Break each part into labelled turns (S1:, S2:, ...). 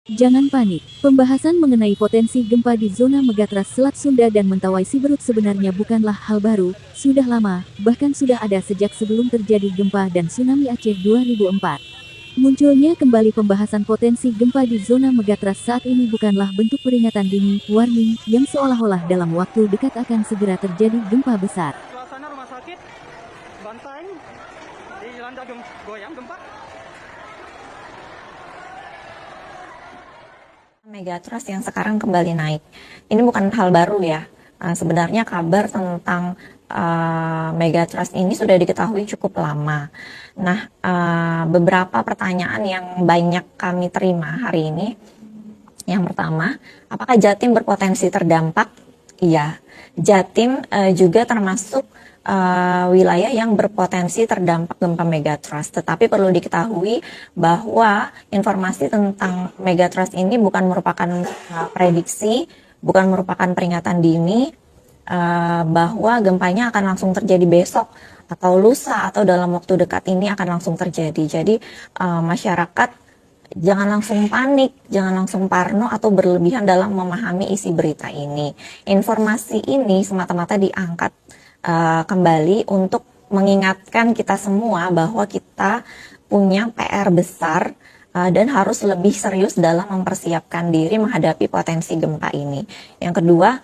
S1: Jangan panik, pembahasan mengenai potensi gempa di zona Megatras Selat Sunda dan Mentawai Siberut sebenarnya bukanlah hal baru, sudah lama, bahkan sudah ada sejak sebelum terjadi gempa dan tsunami Aceh 2004. Munculnya kembali pembahasan potensi gempa di zona Megatras saat ini bukanlah bentuk peringatan dini, warning, yang seolah-olah dalam waktu dekat akan segera terjadi gempa besar.
S2: Suasana rumah sakit, Banteng, dilanda goyang gempa.
S3: Megatrust yang sekarang kembali naik. Ini bukan hal baru ya. Sebenarnya kabar tentang Megatrust ini sudah diketahui cukup lama. Nah, beberapa pertanyaan yang banyak kami terima hari ini. Yang pertama, apakah Jatim berpotensi terdampak? Iya, Jatim juga termasuk wilayah yang berpotensi terdampak gempa Megatrust. Tetapi perlu diketahui bahwa informasi tentang Megatrust ini bukan merupakan prediksi, bukan merupakan peringatan dini bahwa gempanya akan langsung terjadi besok atau lusa atau dalam waktu dekat ini akan langsung terjadi. Jadi masyarakat jangan langsung panik, jangan langsung parno atau berlebihan dalam memahami isi berita ini. Informasi ini semata-mata diangkat kembali untuk mengingatkan kita semua bahwa kita punya PR besar dan harus lebih serius dalam mempersiapkan diri menghadapi potensi gempa ini. Yang kedua,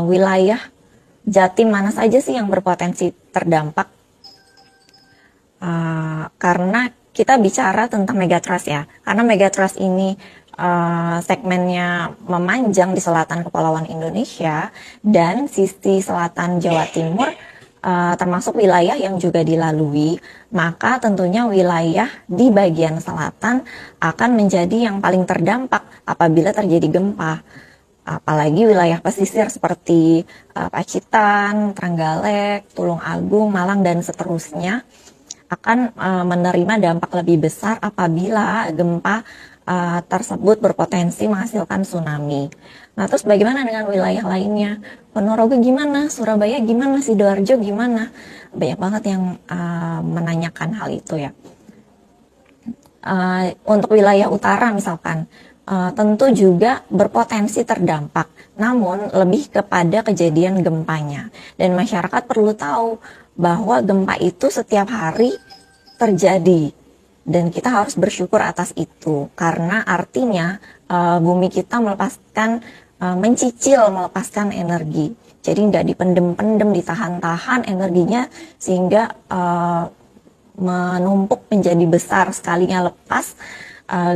S3: wilayah Jatim mana saja sih yang berpotensi terdampak? Karena kita bicara tentang Megatrust ya, karena Megatrust ini segmennya memanjang di selatan Kepulauan Indonesia dan sisi selatan Jawa Timur termasuk wilayah yang juga dilalui, maka tentunya wilayah di bagian selatan akan menjadi yang paling terdampak apabila terjadi gempa. Apalagi wilayah pesisir seperti Pacitan, Trenggalek, Tulung Agung, Malang dan seterusnya akan menerima dampak lebih besar apabila gempa tersebut berpotensi menghasilkan tsunami. Nah, terus bagaimana dengan wilayah lainnya? Ponorogo gimana? Surabaya gimana? Sidoarjo gimana? Banyak banget yang menanyakan hal itu ya. Untuk wilayah utara misalkan, tentu juga berpotensi terdampak, namun lebih kepada kejadian gempanya. Dan masyarakat perlu tahu bahwa gempa itu setiap hari terjadi. Dan kita harus bersyukur atas itu, karena artinya bumi kita melepaskan energi. Jadi nggak dipendem-pendem, ditahan-tahan energinya sehingga menumpuk menjadi besar, sekalinya lepas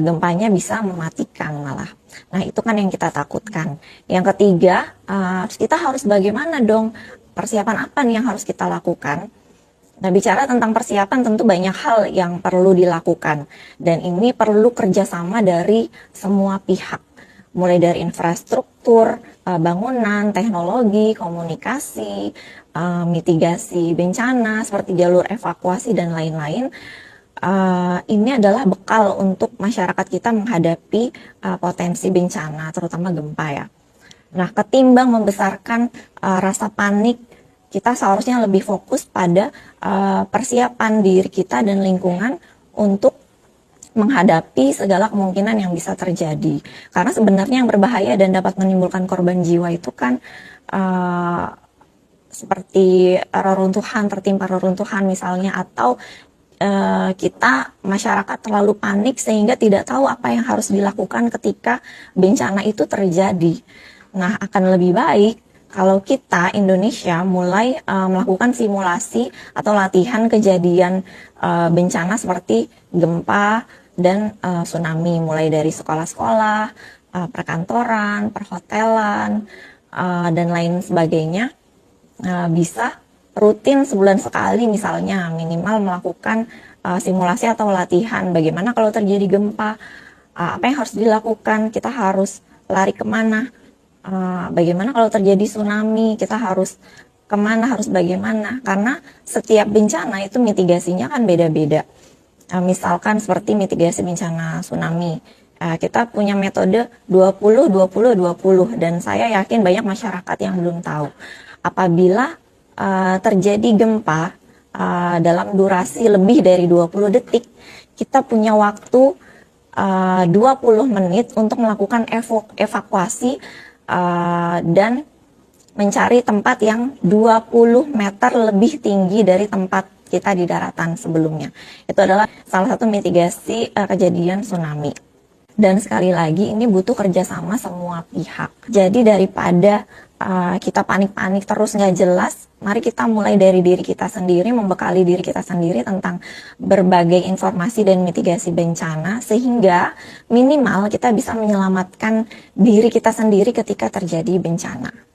S3: gempanya bisa mematikan malah. Nah itu kan yang kita takutkan. Yang ketiga, kita harus bagaimana dong? Persiapan apa nih yang harus kita lakukan? Nah, bicara tentang persiapan tentu banyak hal yang perlu dilakukan dan ini perlu kerjasama dari semua pihak, mulai dari infrastruktur, bangunan, teknologi, komunikasi, mitigasi bencana seperti jalur evakuasi dan lain-lain. Ini adalah bekal untuk masyarakat kita menghadapi potensi bencana, terutama gempa ya. Nah, ketimbang membesarkan rasa panik, kita seharusnya lebih fokus pada persiapan diri kita dan lingkungan untuk menghadapi segala kemungkinan yang bisa terjadi. Karena sebenarnya yang berbahaya dan dapat menimbulkan korban jiwa itu kan seperti reruntuhan, tertimpa reruntuhan misalnya, atau kita masyarakat terlalu panik sehingga tidak tahu apa yang harus dilakukan ketika bencana itu terjadi. Nah, akan lebih baik kalau kita Indonesia mulai melakukan simulasi atau latihan kejadian bencana seperti gempa dan tsunami, mulai dari sekolah-sekolah, perkantoran, perhotelan, dan lain sebagainya, bisa rutin sebulan sekali misalnya minimal melakukan simulasi atau latihan bagaimana kalau terjadi gempa, apa yang harus dilakukan, kita harus lari kemana, bagaimana kalau terjadi tsunami, kita harus kemana, harus bagaimana, karena setiap bencana itu mitigasinya kan beda-beda. Misalkan seperti mitigasi bencana tsunami, kita punya metode 20-20-20 dan saya yakin banyak masyarakat yang belum tahu. Apabila terjadi gempa dalam durasi lebih dari 20 detik, kita punya waktu 20 menit untuk melakukan evakuasi dan mencari tempat yang 20 meter lebih tinggi dari tempat kita di daratan sebelumnya. Itu adalah salah satu mitigasi kejadian tsunami. Dan sekali lagi ini butuh kerjasama semua pihak. Jadi daripada kita panik-panik terus nggak jelas, mari kita mulai dari diri kita sendiri, membekali diri kita sendiri tentang berbagai informasi dan mitigasi bencana, sehingga minimal kita bisa menyelamatkan diri kita sendiri ketika terjadi bencana.